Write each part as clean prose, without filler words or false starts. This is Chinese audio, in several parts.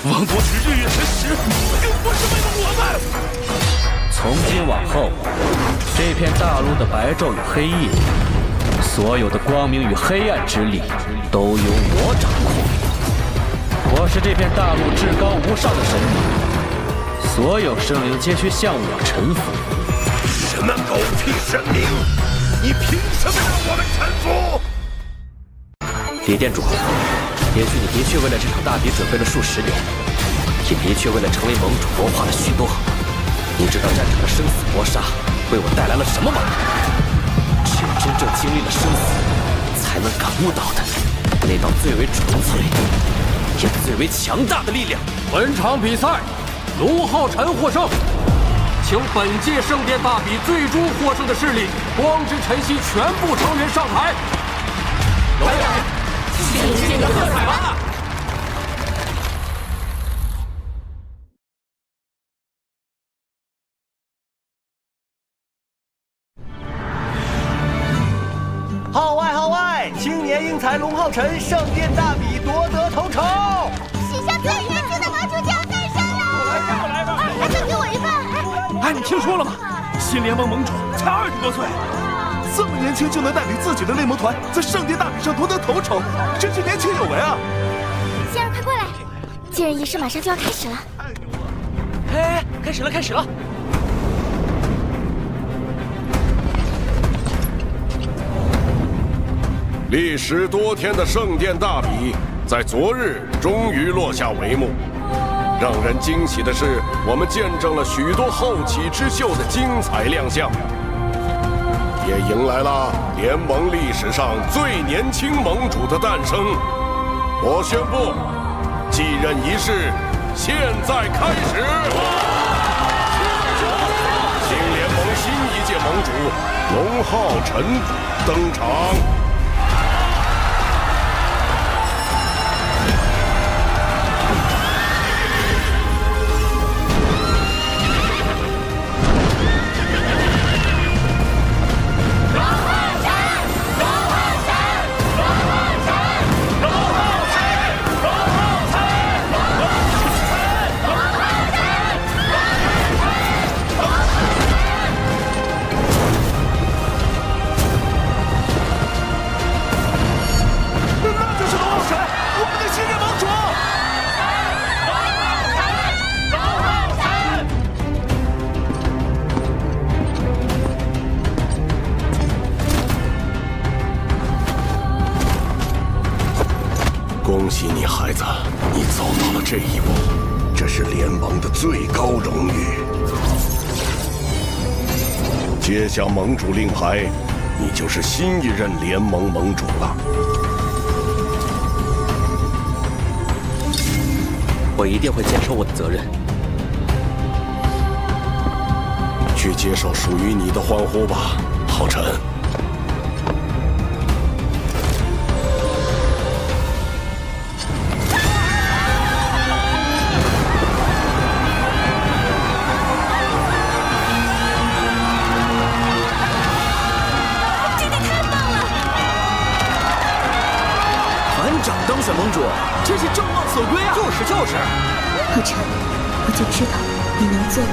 王国之日月神石，并不是为了我们。从今往后，这片大陆的白昼与黑夜，所有的光明与黑暗之力，都由我掌控。我是这片大陆至高无上的神明，所有生灵皆须向我臣服。什么狗屁神明？你凭什么让我们臣服？李店主，也许你的确为了这场大比准备了数十年，也的确为了成为盟主谋划了许多。你知道战场的生死搏杀为我带来了什么吗？只有真正经历了生死，才能感悟到的那道最为纯粹也最为强大的力量。本场比赛，龙浩辰获胜，请本届圣殿大比最终获胜的势力光之晨曦全部成员上台。龙爷，谢谢喝彩吧！号外号外！青年英才龙浩辰圣殿大比夺得头筹，史上最年轻的盟主就要诞生了！来吧！还想给我一份？哎，你听说了吗？新联盟盟主才20多岁，这么年轻就能带领自己的内盟团在圣殿大比上夺得头筹，真是年轻有为啊！仙儿，快过来！接任仪式马上就要开始了。哎，开始了，开始了！历时多天的圣殿大比，在昨日终于落下帷幕。让人惊喜的是，我们见证了许多后起之秀的精彩亮相，也迎来了联盟历史上最年轻盟主的诞生。我宣布，继任仪式现在开始。新联盟新一届盟主龙浩辰登场。恭喜你，孩子，你走到了这一步，这是联盟的最高荣誉。接下盟主令牌，你就是新一任联盟盟主了。我一定会坚守我的责任，去接受属于你的欢呼吧，浩辰。当选盟主，真是众望所归啊！就是。浩辰，我就知道你能做到。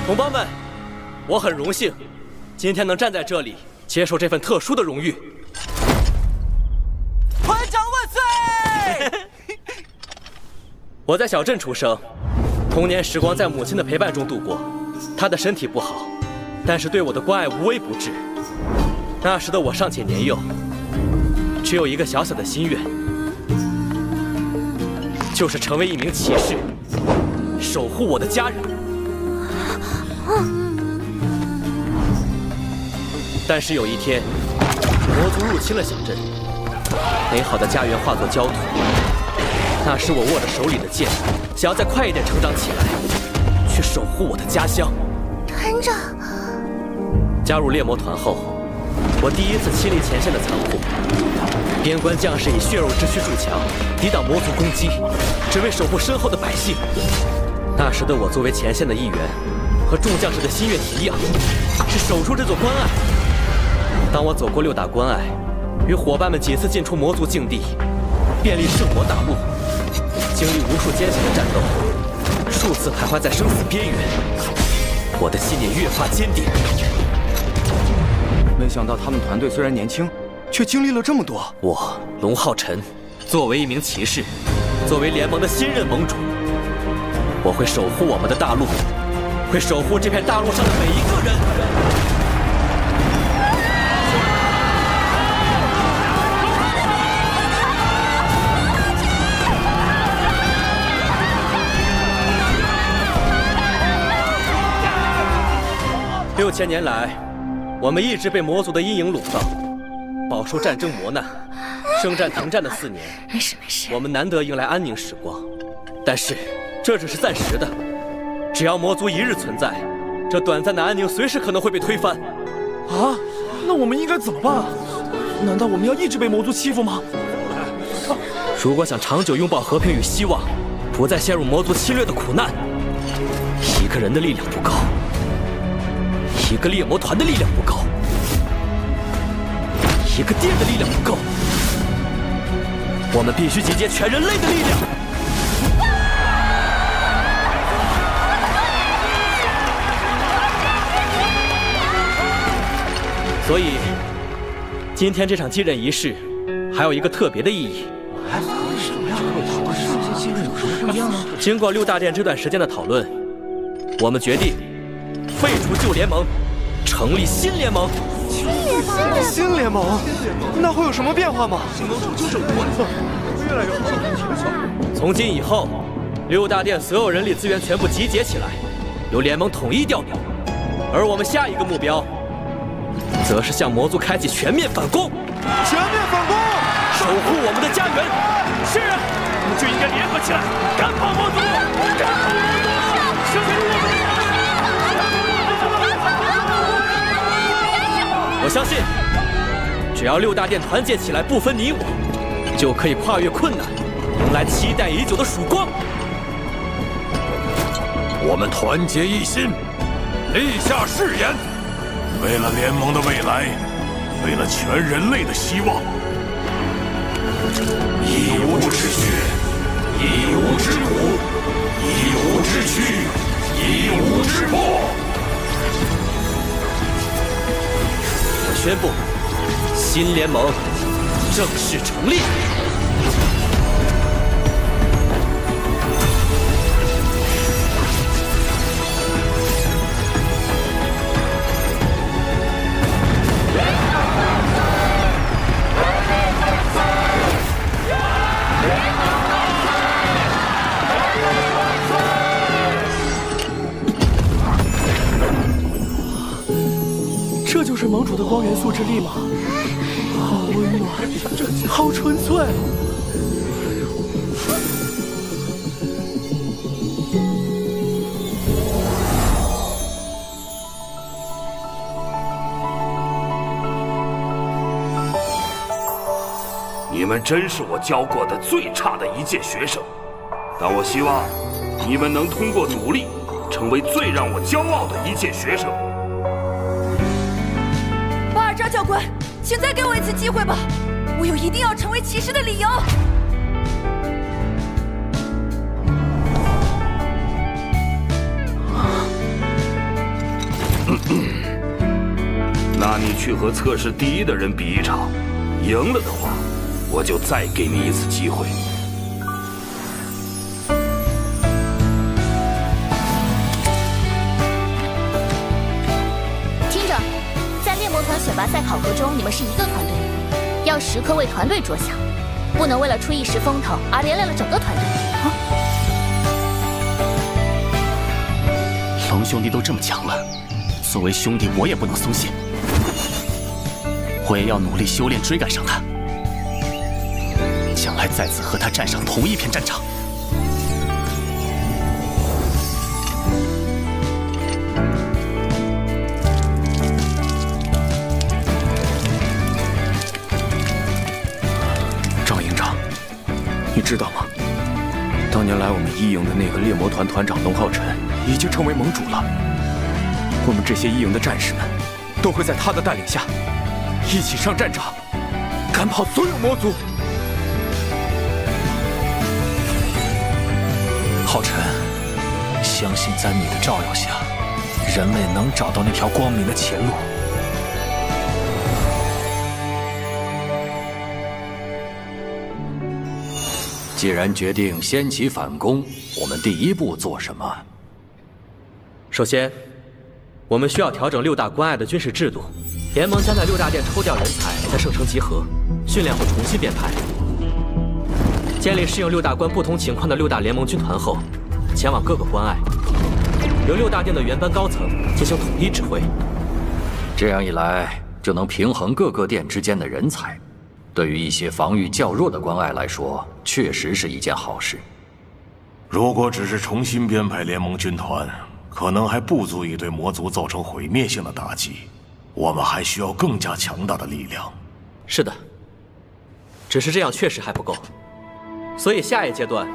同胞们，我很荣幸，今天能站在这里接受这份特殊的荣誉。团长万岁！我在小镇出生，童年时光在母亲的陪伴中度过。她的身体不好，但是对我的关爱无微不至。那时的我尚且年幼，只有一个小小的心愿，就是成为一名骑士，守护我的家人。但是有一天，魔族入侵了小镇，美好的家园化作焦土。那时我握着手里的剑，想要再快一点成长起来，去守护我的家乡。团长，加入猎魔团后，我第一次亲历前线的残酷。边关将士以血肉之躯筑墙，抵挡魔族攻击，只为守护身后的百姓。那时的我作为前线的一员，和众将士的心愿一样，是守住这座关隘。当我走过6大关隘，与伙伴们几次进出魔族境地，遍历圣魔大陆，经历无数艰险的战斗，数次徘徊在生死边缘，我的信念越发坚定。没想到他们团队虽然年轻，却经历了这么多。我龙浩辰，作为一名骑士，作为联盟的新任盟主，我会守护我们的大陆，会守护这片大陆上的每一个人。6000年来，我们一直被魔族的阴影笼罩，饱受战争磨难，征战腾战的4年。没事没事，我们难得迎来安宁时光，但是这只是暂时的。只要魔族一日存在，这短暂的安宁随时可能会被推翻。啊，那我们应该怎么办啊？难道我们要一直被魔族欺负吗？如果想长久拥抱和平与希望，不再陷入魔族侵略的苦难，一个人的力量不够，一个猎魔团的力量不够，一个殿的力量不够，我们必须集结全人类的力量。所以，今天这场继任仪式还有一个特别的意义。经过6大殿这段时间的讨论，我们决定废除旧联盟，成立新联盟。新联盟，那会有什么变化吗？从今以后，6大殿所有人力资源全部集结起来，由联盟统一调兵。而我们下一个目标，则是向魔族开启全面反攻。全面反攻，守护我们的家园。是啊，我们就应该联合起来，赶跑魔族，赶跑魔族，守护我们。我相信，只要6大殿团结起来，不分你我，就可以跨越困难，迎来期待已久的曙光。我们团结一心，立下誓言，为了联盟的未来，为了全人类的希望，一无之血，一无之骨，一无之躯，一无之魄。我宣布，新联盟正式成立。这就是盟主的光元素之力吗？好温暖，好纯粹。你们真是我教过的最差的一届学生，但我希望你们能通过努力，成为最让我骄傲的一届学生。巴尔扎教官，请再给我一次机会吧，我有一定要成为骑士的理由。那你去和测试第1的人比一场，赢了的话，我就再给你一次机会。听着，在猎魔团选拔赛考核中，你们是一个团队，要时刻为团队着想，不能为了出一时风头而连累了整个团队。龙兄弟都这么强了，作为兄弟，我也不能松懈，我也要努力修炼，追赶上他。将来再次和他站上同一片战场。赵营长，你知道吗？当年来我们一营的那个猎魔团团长龙浩辰已经成为盟主了。我们这些义勇的战士们，都会在他的带领下，一起上战场，赶跑所有魔族。浩辰，相信在你的照耀下，人类能找到那条光明的前路。既然决定先起反攻，我们第一步做什么？首先，我们需要调整6大关隘的军事制度。联盟将在6大殿抽调人才，在圣城集合，训练后重新编排。建立适应6大关不同情况的6大联盟军团后，前往各个关隘，由6大殿的原班高层进行统一指挥。这样一来，就能平衡各个殿之间的人才。对于一些防御较弱的关隘来说，确实是一件好事。如果只是重新编排联盟军团，可能还不足以对魔族造成毁灭性的打击。我们还需要更加强大的力量。是的，只是这样确实还不够。所以下一阶段，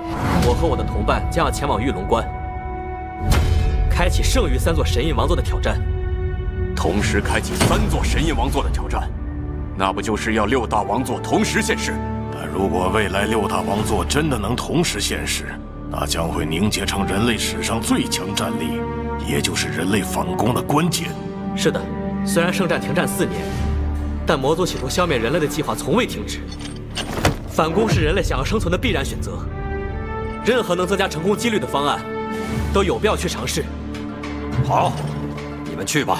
我和我的同伴将要前往玉龙关，开启剩余3座神印王座的挑战。同时开启3座神印王座的挑战，那不就是要6大王座同时现世？但如果未来6大王座真的能同时现世，那将会凝结成人类史上最强战力，也就是人类反攻的关键。是的，虽然圣战停战4年，但魔族企图消灭人类的计划从未停止。反攻是人类想要生存的必然选择，任何能增加成功几率的方案，都有必要去尝试。好，你们去吧。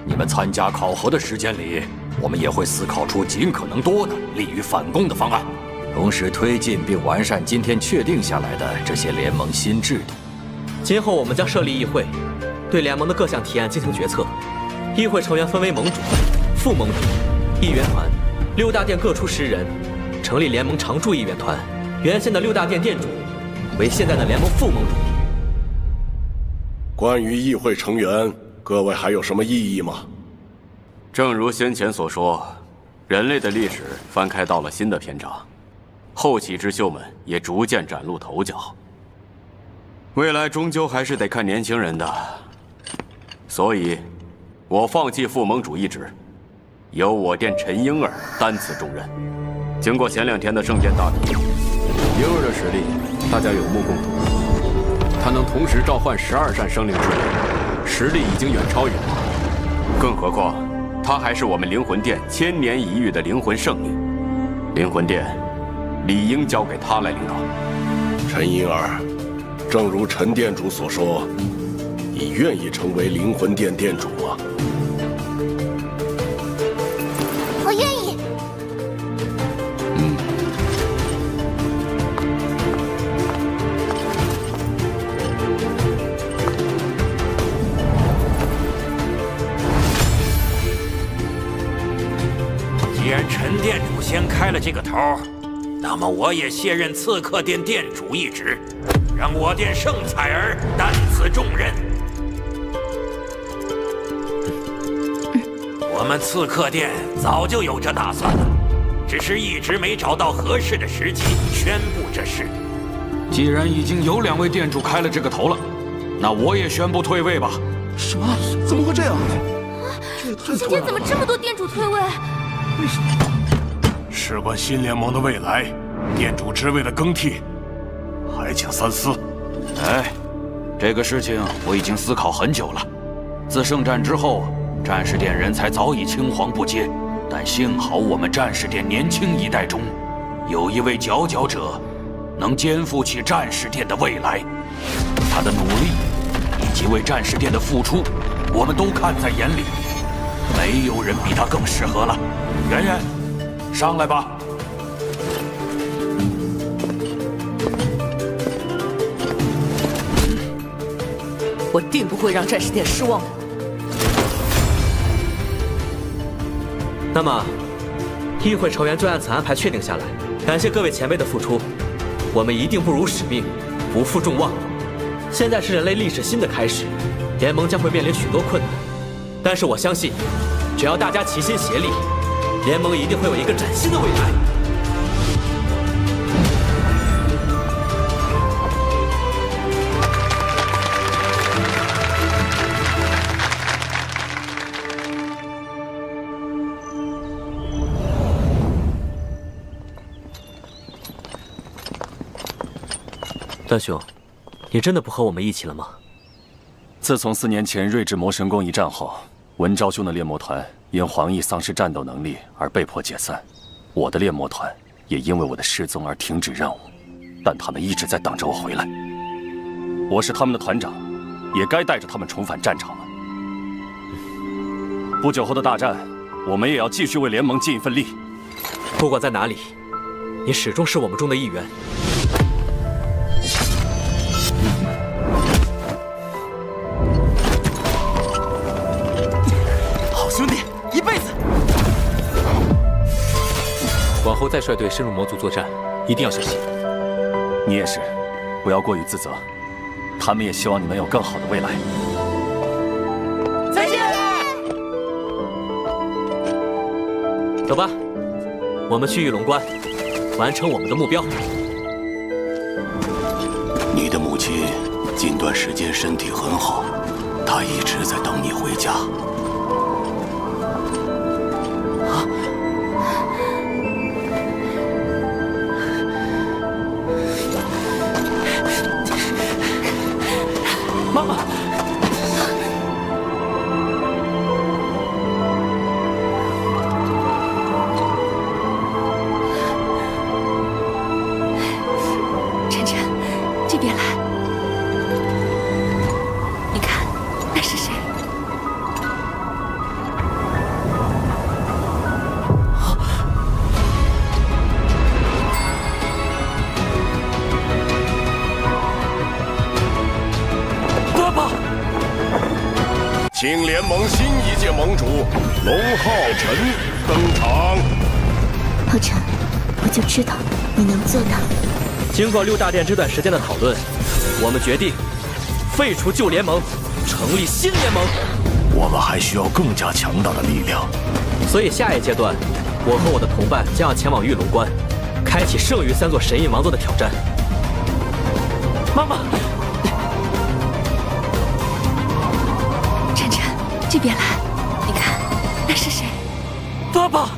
你们参加考核的时间里，我们也会思考出尽可能多的利于反攻的方案，同时推进并完善今天确定下来的这些联盟新制度。今后我们将设立议会，对联盟的各项提案进行决策。议会成员分为盟主、副盟主、议员团，6大殿各出10人，成立联盟常驻议员团。原先的6大殿殿主为现在的联盟副盟主。关于议会成员，各位还有什么异议吗？正如先前所说，人类的历史翻开到了新的篇章，后起之秀们也逐渐崭露头角。未来终究还是得看年轻人的，所以，我放弃副盟主一职，由我殿陈婴儿担此重任。经过前2天的圣殿大比，婴儿的实力大家有目共睹，他能同时召唤12扇生灵之力，实力已经远超于我。更何况，他还是我们灵魂殿千年一遇的灵魂圣灵，灵魂殿理应交给他来领导。陈婴儿，正如陈殿主所说，你愿意成为灵魂殿殿主吗？我愿意。既然陈殿主先开了这个头，那么我也卸任刺客殿殿主一职，让我殿圣彩儿担此重任。我们刺客殿早就有这打算了，只是一直没找到合适的时机宣布这事。既然已经有2位殿主开了这个头了，那我也宣布退位吧。什么？怎么会这样？今天怎么这么多殿主退位？为什么？事关新联盟的未来，殿主职位的更替，还请三思。哎，这个事情我已经思考很久了。自圣战之后，战士殿人才早已青黄不接，但幸好我们战士殿年轻一代中，有一位佼佼者，能肩负起战士殿的未来。他的努力以及为战士殿的付出，我们都看在眼里。没有人比他更适合了。圆圆，上来吧。我定不会让战士殿失望的。那么，议会成员就按此安排确定下来。感谢各位前辈的付出，我们一定不辱使命，不负众望。现在是人类历史新的开始，联盟将会面临许多困难，但是我相信，只要大家齐心协力，联盟一定会有一个崭新的未来。段兄，你真的不和我们一起了吗？自从4年前睿智魔神宫一战后，文昭兄的猎魔团因黄奕丧失战斗能力而被迫解散，我的猎魔团也因为我的失踪而停止任务，但他们一直在等着我回来。我是他们的团长，也该带着他们重返战场了。不久后的大战，我们也要继续为联盟尽一份力。不管在哪里，你始终是我们中的一员。好兄弟，一辈子。往后再率队深入魔族作战，一定要小心。你也是，不要过于自责。他们也希望你能有更好的未来。再见。走吧，我们去玉龙关，完成我们的目标。你的母亲近段时间身体很好，她一直在等你回家。妈妈。晨晨，这边来。你看，那是谁？爸爸，请联盟新一届盟主龙浩辰登场。浩辰，我就知道你能做到。经过6大殿这段时间的讨论，我们决定废除旧联盟，成立新联盟。我们还需要更加强大的力量，所以下一阶段，我和我的同伴将要前往玉龙关，开启剩余3座神印王座的挑战。妈妈，晨晨，这边来。你看，那是谁？爸爸。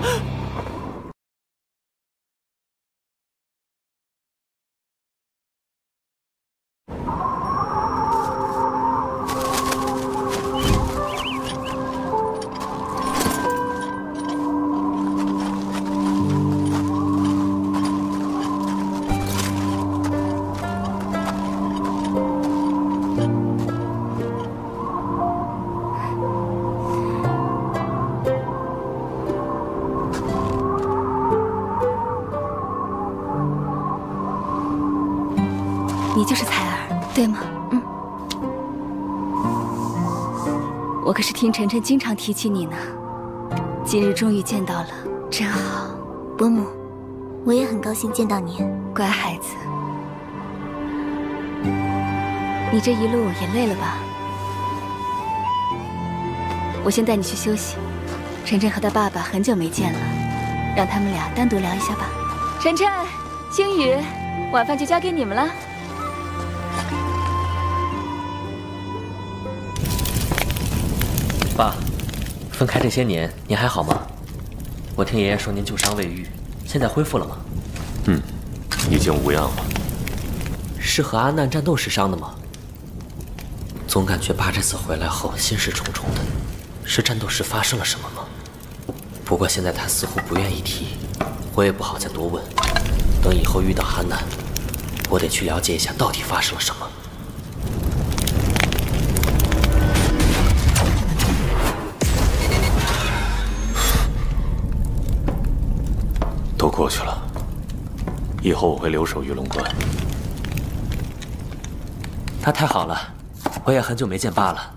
你就是采儿，对吗？嗯。我可是听晨晨经常提起你呢，今日终于见到了，真好。伯母，我也很高兴见到你。乖孩子，你这一路也累了吧？我先带你去休息。晨晨和他爸爸很久没见了，让他们俩单独聊一下吧。晨晨、星宇，晚饭就交给你们了。爸，分开这些年，您还好吗？我听爷爷说您旧伤未愈，现在恢复了吗？已经无恙了。是和阿难战斗时伤的吗？总感觉爸这次回来后心事重重的，是战斗时发生了什么吗？不过现在他似乎不愿意提，我也不好再多问。等以后遇到阿难，我得去了解一下到底发生了什么。都过去了，以后我会留守玉龙关。那太好了，我也很久没见爸了，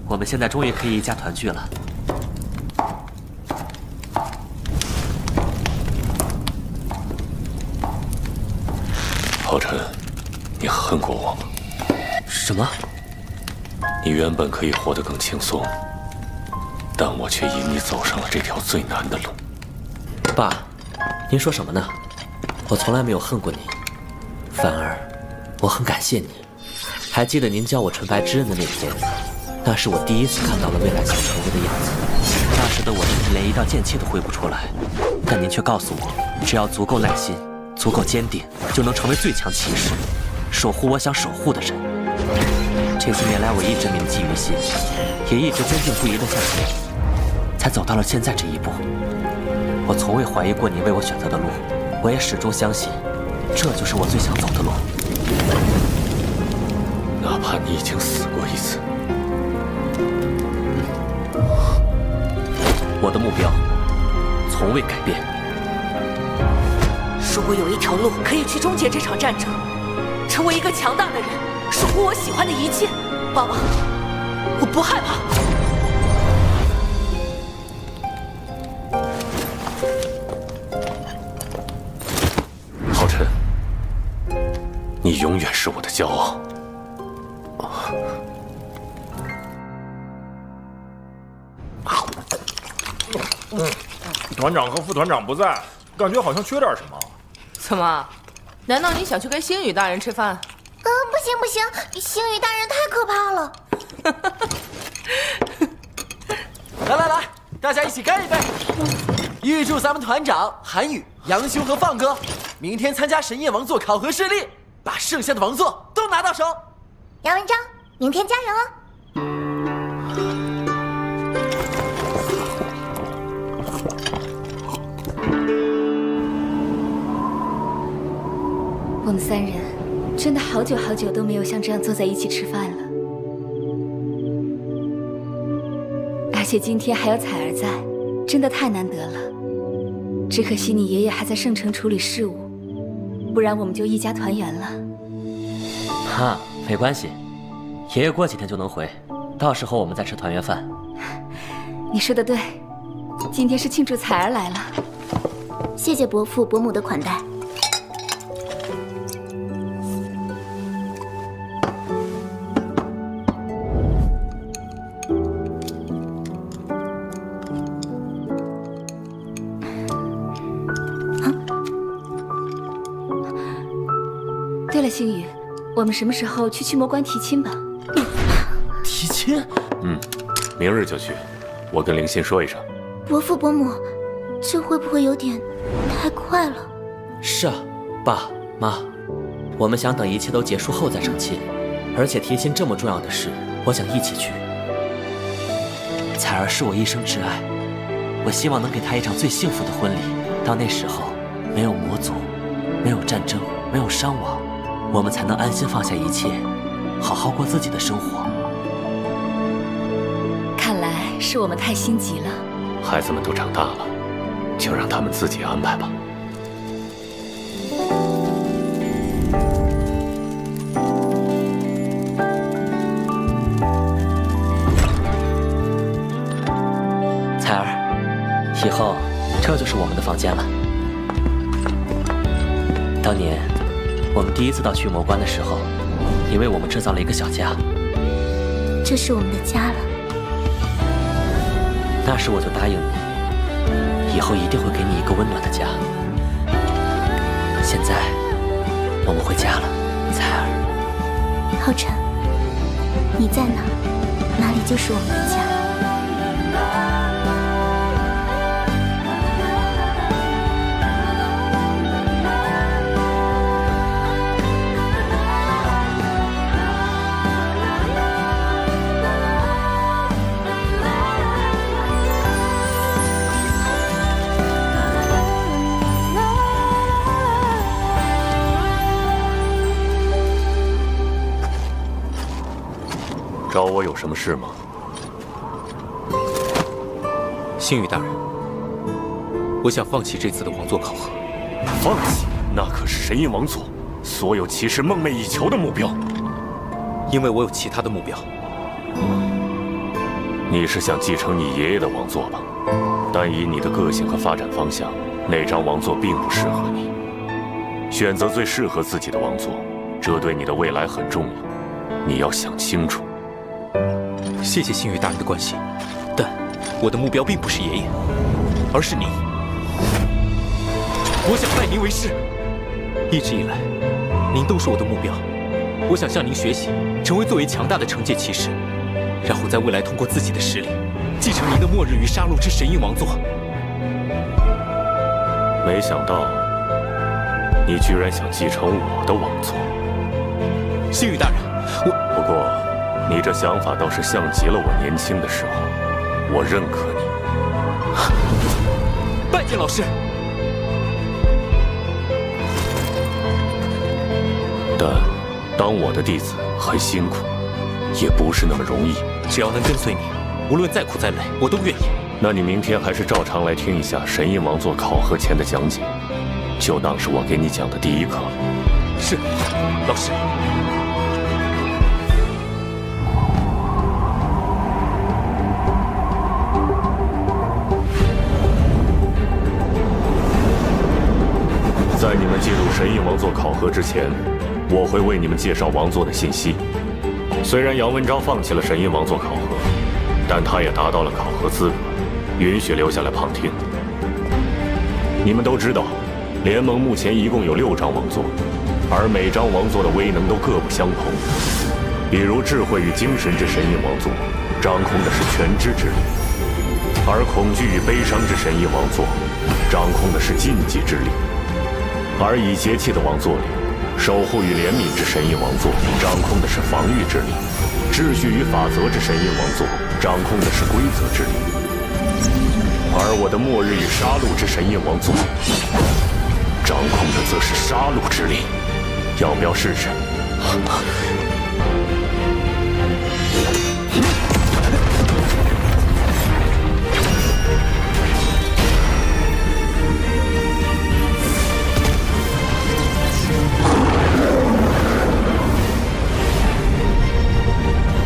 我们现在终于可以一家团聚了。浩辰，你恨过我吗？什么？你原本可以活得更轻松，但我却引你走上了这条最难的路。爸，您说什么呢？我从来没有恨过你，反而我很感谢你。还记得您教我纯白之刃的那天，那是我第一次看到了未来想成为的样子。那时的我甚至连一道剑气都挥不出来，但您却告诉我，只要足够耐心、足够坚定，就能成为最强骑士。守护我想守护的人。这些年来，我一直铭记于心，也一直坚定不移地向前，才走到了现在这一步。我从未怀疑过你为我选择的路，我也始终相信，这就是我最想走的路。哪怕你已经死过一次，我的目标从未改变。如果有一条路可以去终结这场战争，成为一个强大的人，守护我喜欢的一切，爸爸，我不害怕。浩辰，你永远是我的骄傲。团长和副团长不在，感觉好像缺点什么。怎么？难道你想去跟星宇大人吃饭？不行不行，星宇大人太可怕了。来来来，大家一起干一杯！预祝咱们团长韩宇、杨兄和放哥明天参加神焰王座考核顺利，把剩下的王座都拿到手。杨文章，明天加油哦！我们三人真的好久好久都没有像这样坐在一起吃饭了，而且今天还有彩儿在，真的太难得了。只可惜你爷爷还在圣城处理事务，不然我们就一家团圆了。哈，没关系，爷爷过几天就能回，到时候我们再吃团圆饭。你说的对，今天是庆祝彩儿来了。谢谢伯父伯母的款待。对了，星宇，我们什么时候去驱魔关提亲吧？提亲？明日就去。我跟灵心说一声。伯父伯母，这会不会有点太快了？是啊，爸妈，我们想等一切都结束后再成亲，而且提亲这么重要的事，我想一起去。彩儿是我一生挚爱，我希望能给她一场最幸福的婚礼。到那时候，没有魔族，没有战争，没有伤亡。我们才能安心放下一切，好好过自己的生活。看来是我们太心急了。孩子们都长大了，就让他们自己安排吧。彩儿，以后这就是我们的房间了。当年我们第一次到驱魔关的时候，你为我们制造了一个小家。这是我们的家了。那时我就答应你，以后一定会给你一个温暖的家。现在我们回家了，彩儿。浩辰，你在哪，哪里就是我们的家。找我有什么事吗？星宇大人，我想放弃这次的王座考核。放弃？那可是神印王座所有骑士梦寐以求的目标。因为我有其他的目标。你是想继承你爷爷的王座吧？但以你的个性和发展方向，那张王座并不适合你。选择最适合自己的王座，这对你的未来很重要，你要想清楚。谢谢星宇大人的关心，但我的目标并不是爷爷，而是您。我想拜您为师。一直以来，您都是我的目标。我想向您学习，成为最为强大的惩戒骑士，然后在未来通过自己的实力，继承您的末日与杀戮之神印王座。没想到，你居然想继承我的王座。星宇大人，不过，你这想法倒是像极了我年轻的时候。我认可你。拜见老师。但当我的弟子很辛苦，也不是那么容易。只要能跟随你，无论再苦再累，我都愿意。那你明天还是照常来听一下神印王座考核前的讲解，就当是我给你讲的第一课。是，老师。在你们进入神印王座考核之前，我会为你们介绍王座的信息。虽然杨文昭放弃了神印王座考核，但他也达到了考核资格，允许留下来旁听。你们都知道，联盟目前一共有6张王座，而每张王座的威能都各不相同。比如智慧与精神之神印王座，掌控的是全知之力；而恐惧与悲伤之神印王座，掌控的是禁忌之力。而以节气的王座里，守护与怜悯之神印王座掌控的是防御之力；秩序与法则之神印王座掌控的是规则之力；而我的末日与杀戮之神印王座掌控的则是杀戮之力。要不要试试？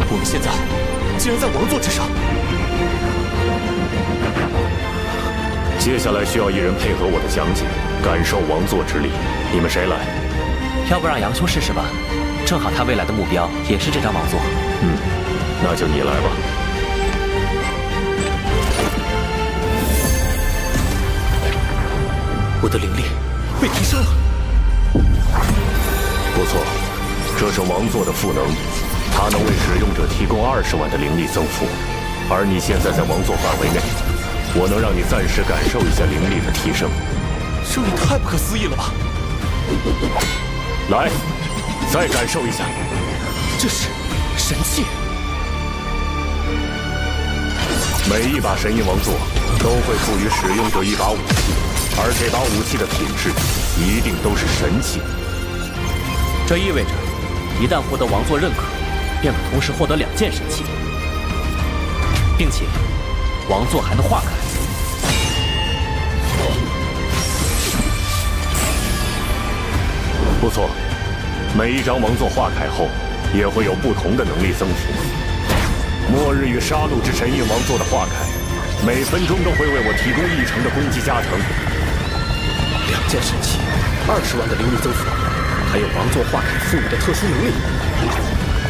我们现在竟然在王座之上。接下来需要一人配合我的讲解，感受王座之力。你们谁来？要不让杨兄试试吧？正好他未来的目标也是这张王座。那就你来吧。我的灵力被提升了。不错，这是王座的赋能。它能为使用者提供20万的灵力增幅，而你现在在王座范围内，我能让你暂时感受一下灵力的提升。这也太不可思议了吧！来，再感受一下。这是神器。每一把神印王座都会赋予使用者一把武器，而这把武器的品质一定都是神器。这意味着，一旦获得王座认可，便可同时获得2件神器，并且王座还能化开。不错，每一张王座化开后，也会有不同的能力增幅。末日与杀戮之神印王座的化开，每分钟都会为我提供1成的攻击加成。2件神器，20万的灵力增幅，还有王座化开赋予的特殊能力。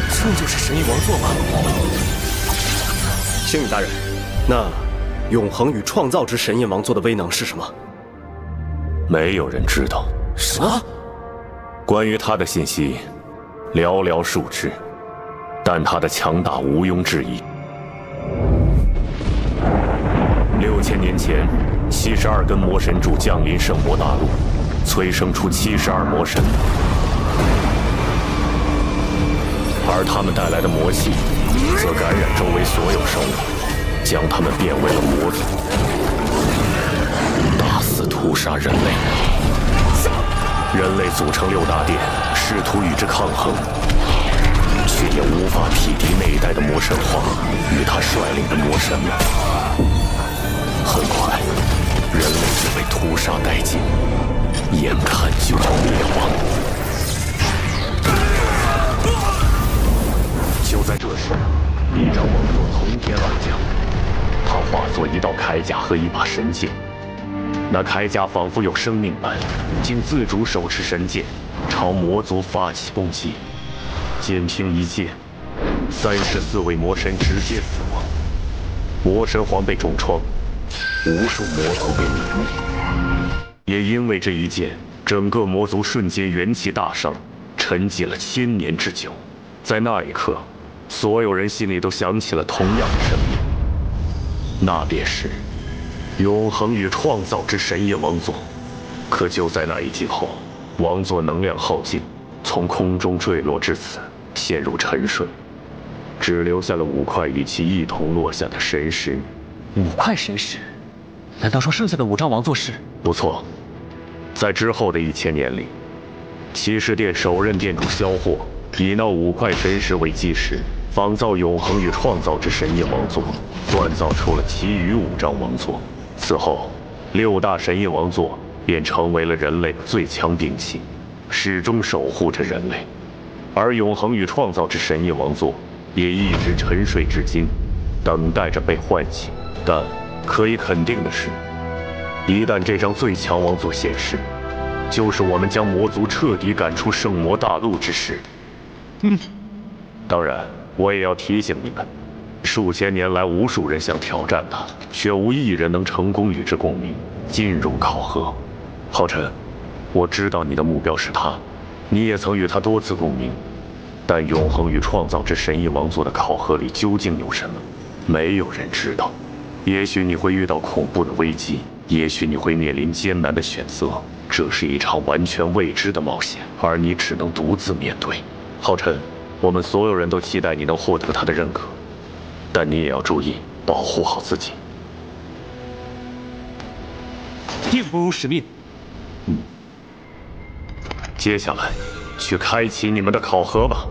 这就是神印王座吗？星宇大人，那永恒与创造之神印王座的威能是什么？没有人知道。什么？关于他的信息寥寥数之，但他的强大毋庸置疑。6000年前，72根魔神柱降临圣魔大陆，催生出72魔神。而他们带来的魔气，则感染周围所有生物，将他们变为了魔族，大肆屠杀人类。人类组成6大殿，试图与之抗衡，却也无法匹敌那一代的魔神皇与他率领的魔神们。很快，人类就被屠杀殆尽，眼看就要灭亡。就在这时，一张王座从天而降，它化作一道铠甲和一把神剑。那铠甲仿佛有生命般，竟自主手持神剑，朝魔族发起攻击。仅凭一剑，34位魔神直接死亡，魔神皇被重创，无数魔族被泯灭。也因为这一剑，整个魔族瞬间元气大伤，沉寂了1000年之久。在那一刻，所有人心里都想起了同样的声音，那便是永恒与创造之神印王座。可就在那一击后，王座能量耗尽，从空中坠落至此，陷入沉睡，只留下了5块与其一同落下的神石。5块神石？难道说剩下的5张王座是？不错，在之后的1000年里，骑士殿首任殿主萧霍以那5块神石为基石，仿造永恒与创造之神印王座，锻造出了其余5张王座。此后，6大神印王座便成为了人类的最强兵器，始终守护着人类。而永恒与创造之神印王座也一直沉睡至今，等待着被唤醒。但可以肯定的是，一旦这张最强王座显示，就是我们将魔族彻底赶出圣魔大陆之时。当然，我也要提醒你们，数千年来无数人想挑战他，却无一人能成功与之共鸣，进入考核。浩辰，我知道你的目标是他，你也曾与他多次共鸣，但永恒与创造之神印王座的考核里究竟有什么，没有人知道。也许你会遇到恐怖的危机，也许你会面临艰难的选择，这是一场完全未知的冒险，而你只能独自面对。浩辰，我们所有人都期待你能获得他的认可，但你也要注意保护好自己。定不辱使命。接下来，去开启你们的考核吧。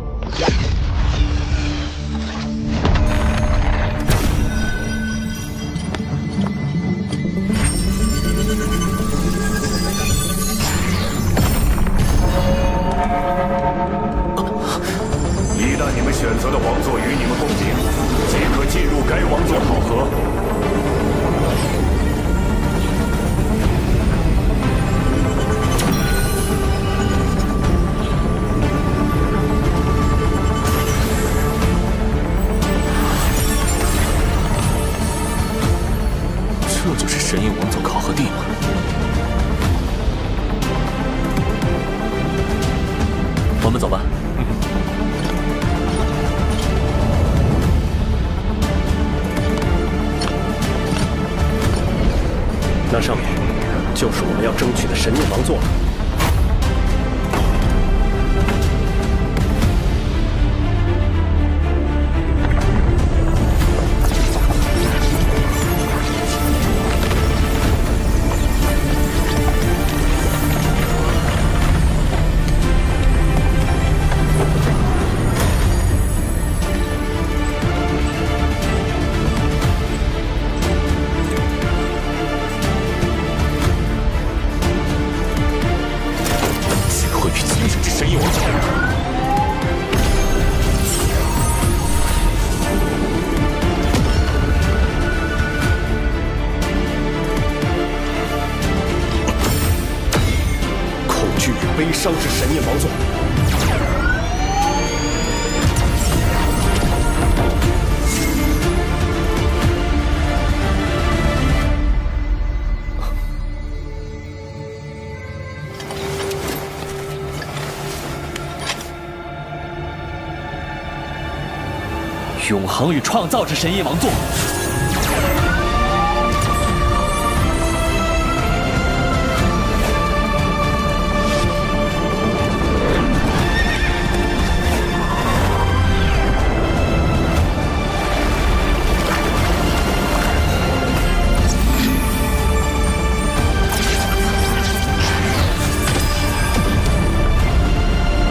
一旦你们选择的王座与你们共鸣，即可进入该王座考核。这就是神印王座考核地吗？我们走吧。那上面就是我们要争取的神印王座了。悲伤之神印王座。永恒与创造之神印王座。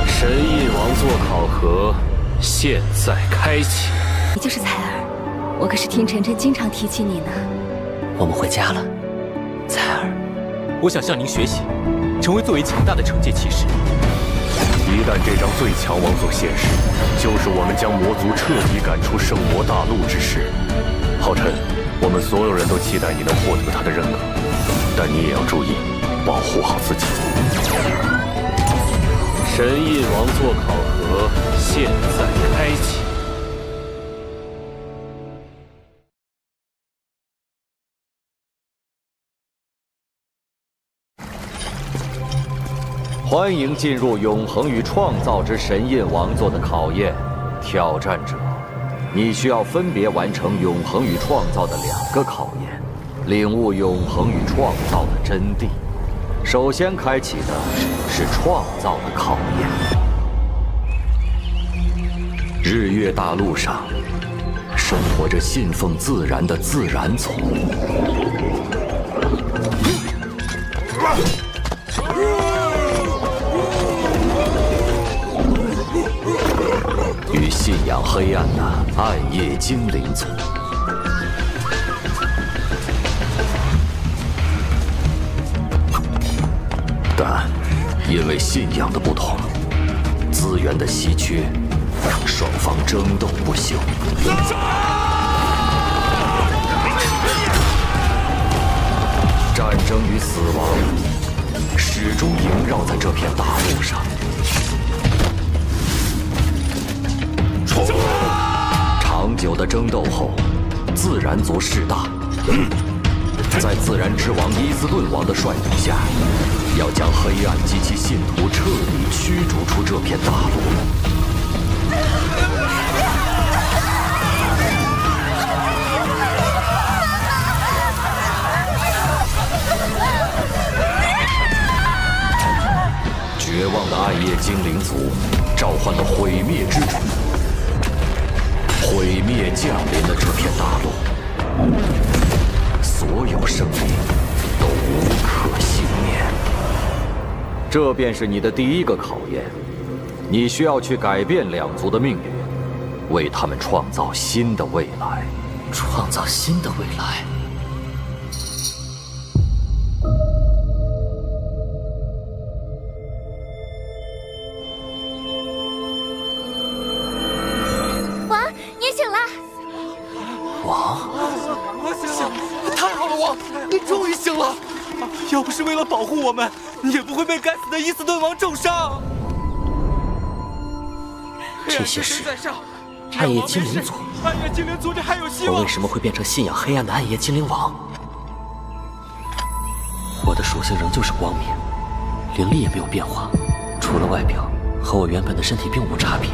神印王座考核现在开启。你就是采儿，我可是听晨晨经常提起你呢。我们回家了，采儿。我想向您学习，成为最为强大的惩戒骑士。一旦这张最强王座显示，就是我们将魔族彻底赶出圣魔大陆之时。浩辰，我们所有人都期待你能获得他的认可，但你也要注意，保护好自己。神印王座考核现在开启。欢迎进入永恒与创造之神印王座的考验，挑战者，你需要分别完成永恒与创造的2个考验，领悟永恒与创造的真谛。首先开启的是创造的考验。日月大陆上，生活着信奉自然的自然族。与信仰黑暗的暗夜精灵族。但因为信仰的不同，资源的稀缺，双方争斗不休。战争与死亡始终萦绕在这片大陆上。长久的争斗后，自然族势大。在自然之王伊斯顿王的率领下，要将黑暗及其信徒彻底驱逐出这片大陆。绝望的暗夜精灵族召唤了毁灭之主，毁灭降临了这片大陆，所有生灵都无可幸免。这便是你的第一个考验，你需要去改变两族的命运，为他们创造新的未来。创造新的未来。要不是为了保护我们，也不会被该死的伊斯顿王重伤。这些是暗夜精灵族，暗夜精灵族这还有希望。我为什么会变成信仰黑暗的暗夜精灵王？我的属性仍旧是光明，灵力也没有变化，除了外表，和我原本的身体并无差别。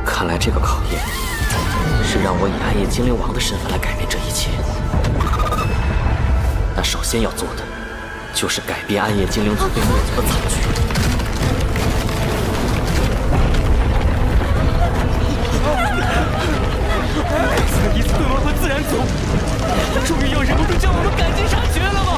看来这个考验是让我以暗夜精灵王的身份来改变这一切。那首先要做的，就是改变暗夜精灵族被灭族的惨剧。该死的伊斯顿王和自然族，终于要忍不住将我们赶尽杀绝了吗？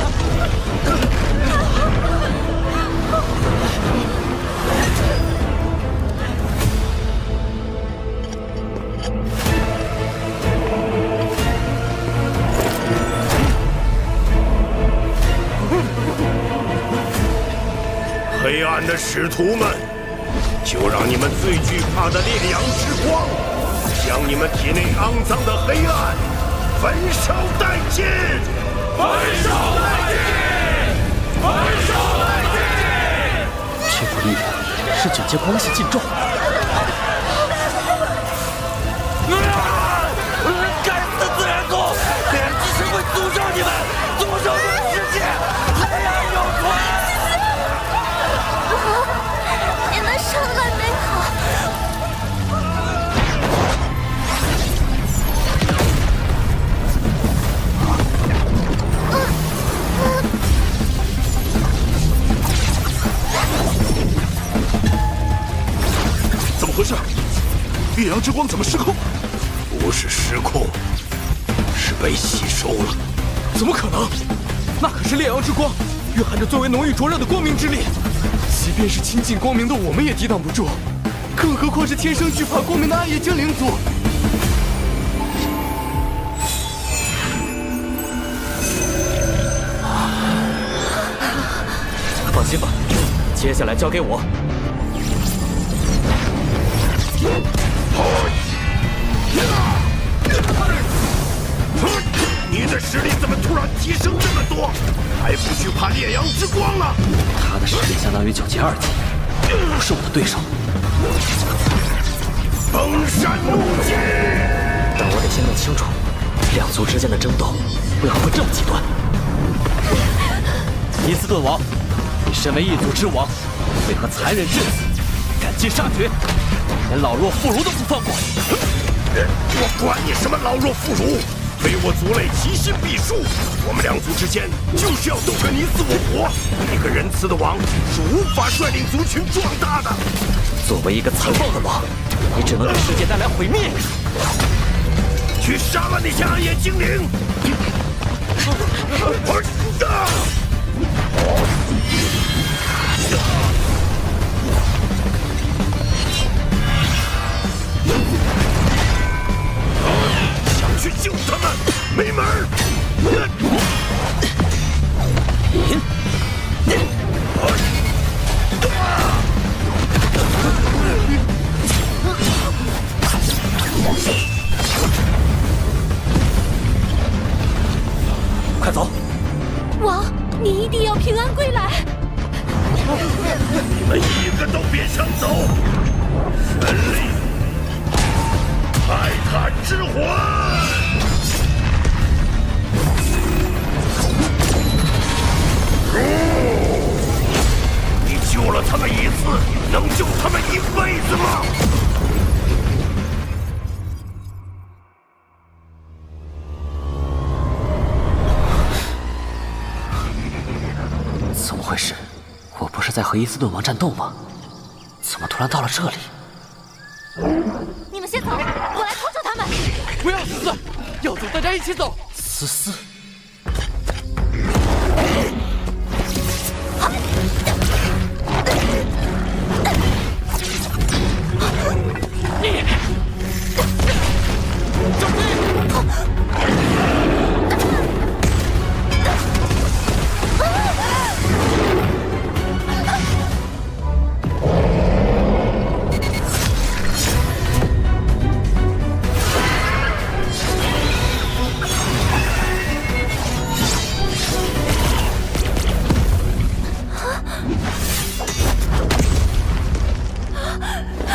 黑暗的使徒们，就让你们最惧怕的烈阳之光，将你们体内肮脏的黑暗焚烧殆尽！焚烧殆尽！焚烧殆尽！这股力量是九阶光系禁咒。该死的自然族！黑暗之神会诅咒你们，诅咒这个世界！黑暗永存！你们上来没好？怎么回事？烈阳之光怎么失控？不是失控，是被吸收了。怎么可能？那可是烈阳之光，蕴含着最为浓郁灼热的光明之力。即便是亲近光明的我们也抵挡不住，更何况是天生惧怕光明的暗夜精灵族。放心吧，接下来交给我。你的实力怎么突然提升这么多？还不惧怕烈阳之光了？他的实力相当于9阶2级，不是我的对手。崩山怒击！但我得先弄清楚，两族之间的争斗为何会这么极端。伊斯顿王，你身为一族之王，为何残忍至此，赶尽杀绝，连老弱妇孺都不放过？我管你什么老弱妇孺！非我族类其心必术。我们两族之间就是要斗个你死我活。一个仁慈的王是无法率领族群壮大的。作为一个残暴的王，你只能给世界带来毁灭。去杀了那些暗夜精灵！想去救他们，没门儿！快走！王，你一定要平安归来！你们一个都别想走！神力，泰坦之魂！你救了他们一次，能救他们一辈子吗？怎么回事？我不是在和伊斯顿王战斗吗？怎么突然到了这里？你们先走，我来拖住他们。不要死，要走大家一起走。思思，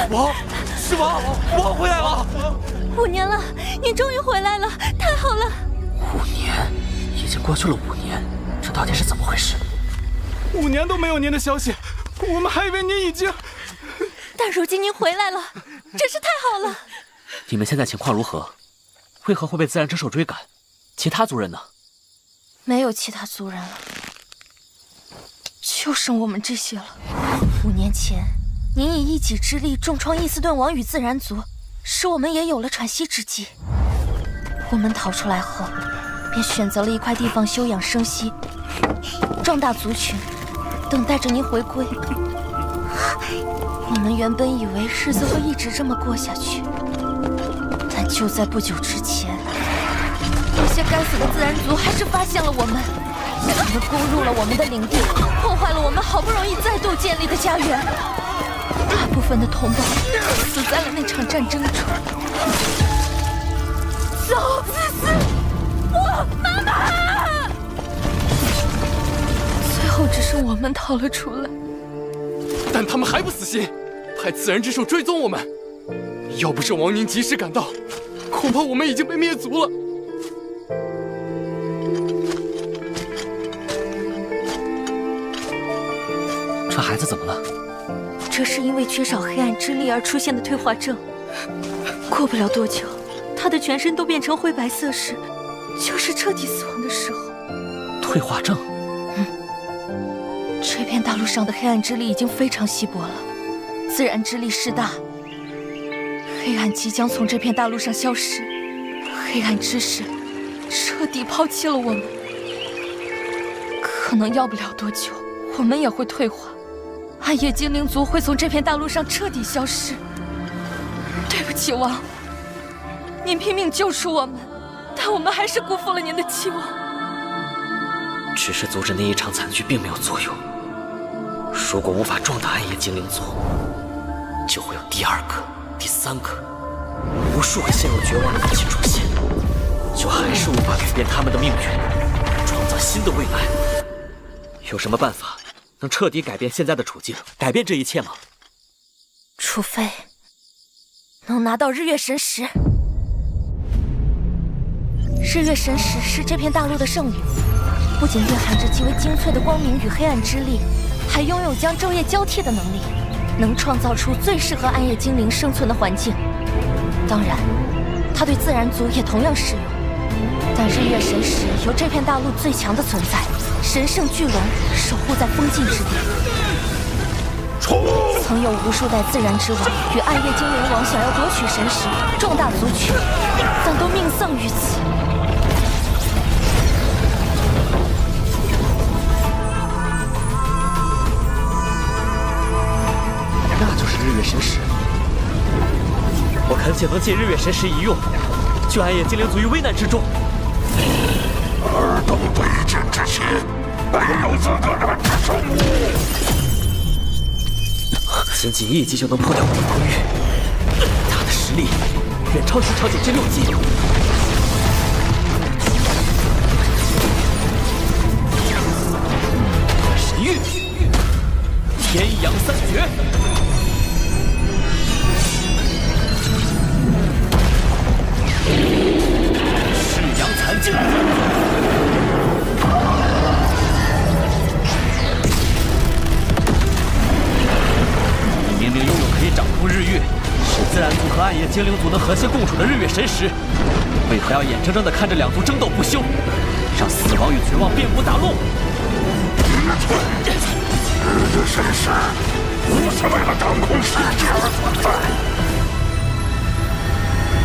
王，是王，王回来了！5年了，你终于回来了，太好了！5年，已经过去了5年，这到底是怎么回事？5年都没有您的消息，我们还以为您已经……但如今您回来了，真是太好了！你们现在情况如何？为何会被自然之兽追赶？其他族人呢？没有其他族人了，就剩我们这些了。5年前。您以一己之力重创伊斯顿王与自然族，使我们也有了喘息之机。我们逃出来后，便选择了一块地方休养生息，壮大族群，等待着您回归。我们原本以为日子会一直这么过下去，但就在不久之前，那些该死的自然族还是发现了我们，他们攻入了我们的领地，破坏了我们好不容易再度建立的家园。大部分的同胞死在了那场战争中。走，思思，我妈妈！最后只剩我们逃了出来。但他们还不死心，派自然之兽追踪我们。要不是王宁及时赶到，恐怕我们已经被灭族了。这孩子怎么了？这是因为缺少黑暗之力而出现的退化症。过不了多久，他的全身都变成灰白色时，就是彻底死亡的时候。退化症？这片大陆上的黑暗之力已经非常稀薄了，自然之力势大，黑暗即将从这片大陆上消失。黑暗之神彻底抛弃了我们，可能要不了多久，我们也会退化。暗夜精灵族会从这片大陆上彻底消失。对不起，王，您拼命救出我们，但我们还是辜负了您的期望。只是阻止那一场惨剧并没有作用。如果无法壮大暗夜精灵族，就会有第2个、第3个，无数个陷入绝望的母亲出现，就还是无法改变他们的命运，创造新的未来。有什么办法能彻底改变现在的处境，改变这一切吗？除非能拿到日月神石。日月神石是这片大陆的圣域，不仅蕴含着极为精粹的光明与黑暗之力，还拥有将昼夜交替的能力，能创造出最适合暗夜精灵生存的环境。当然，它对自然族也同样适用。但日月神石由这片大陆最强的存在——神圣巨龙守护在封禁之地。曾有无数代自然之王与暗夜精灵王想要夺取神石，壮大族群，但都命丧于此。那就是日月神石。我恳请能借日月神石一用，救暗夜精灵族于危难之中。尔等卑贱之血，没有资格染指圣物。仅仅一击就能破掉我的防御，他的实力远超许超9之6击。神域，天阳三绝。赤阳残镜。明明拥有可以掌控日月，使自然族和暗夜精灵族能和谐共处的日月神石，为何要眼睁睁地看着两族争斗不休，让死亡与绝望遍布大陆？日月神石不是为了掌控世界而存在，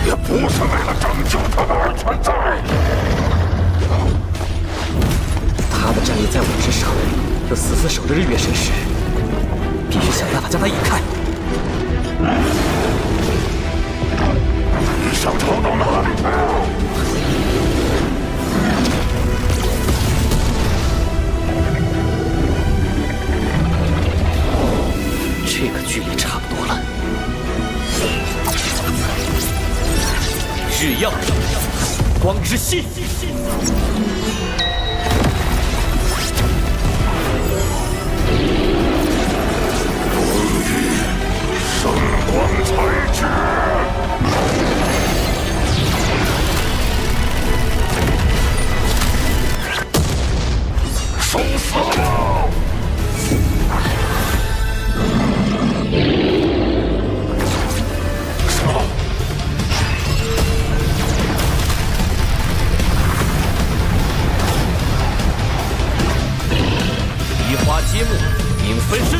也不是为了拯救他们而存在。他的战力在我之上，又死死守着日月神石，必须想办法将他引开。你想逃到哪里去？这个距离差不多了。日耀，光之息。圣光裁决，受死吧！移花接木，影分身。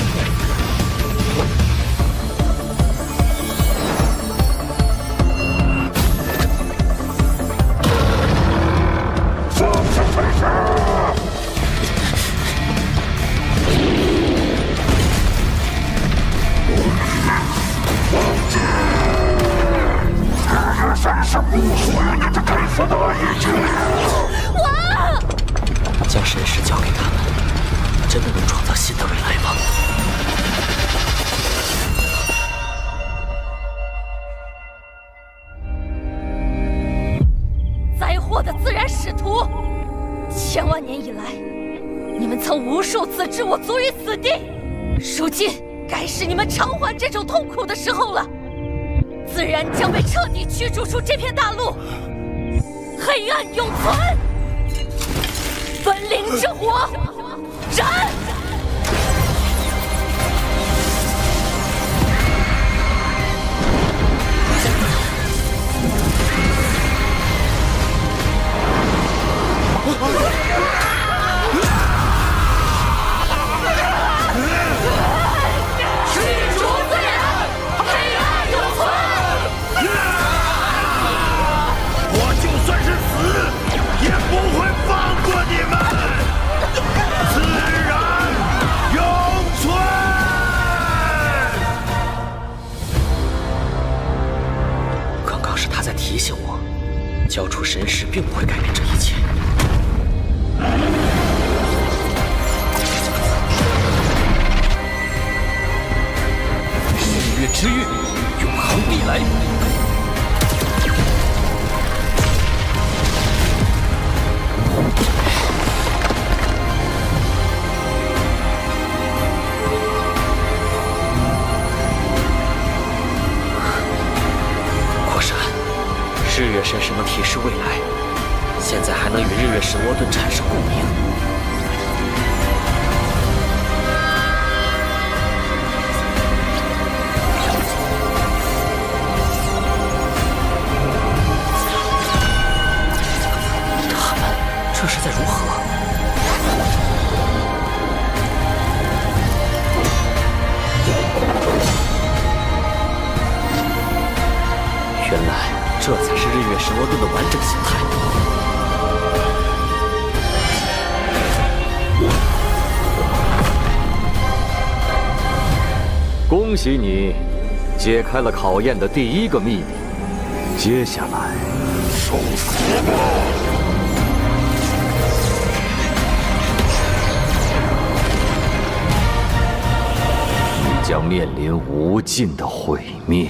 神是不属于你这该死的暗夜精灵！将神石交给他们，真的能创造新的未来吗？灾祸的自然使徒，千万年以来，你们曾无数次置我族于死地，如今该是你们偿还这种痛苦的时候了。自然将被彻底驱逐出这片大陆，黑暗永存，分灵之火燃！提醒我，交出神石并不会改变这一切。日月之域，永恒未来。日月神石能提示未来，现在还能与日月神涡盾产生共鸣。是在如何？原来这才是日月神魔盾的完整形态。恭喜你，解开了考验的第一个秘密。接下来，受死吧！你将面临无尽的毁灭。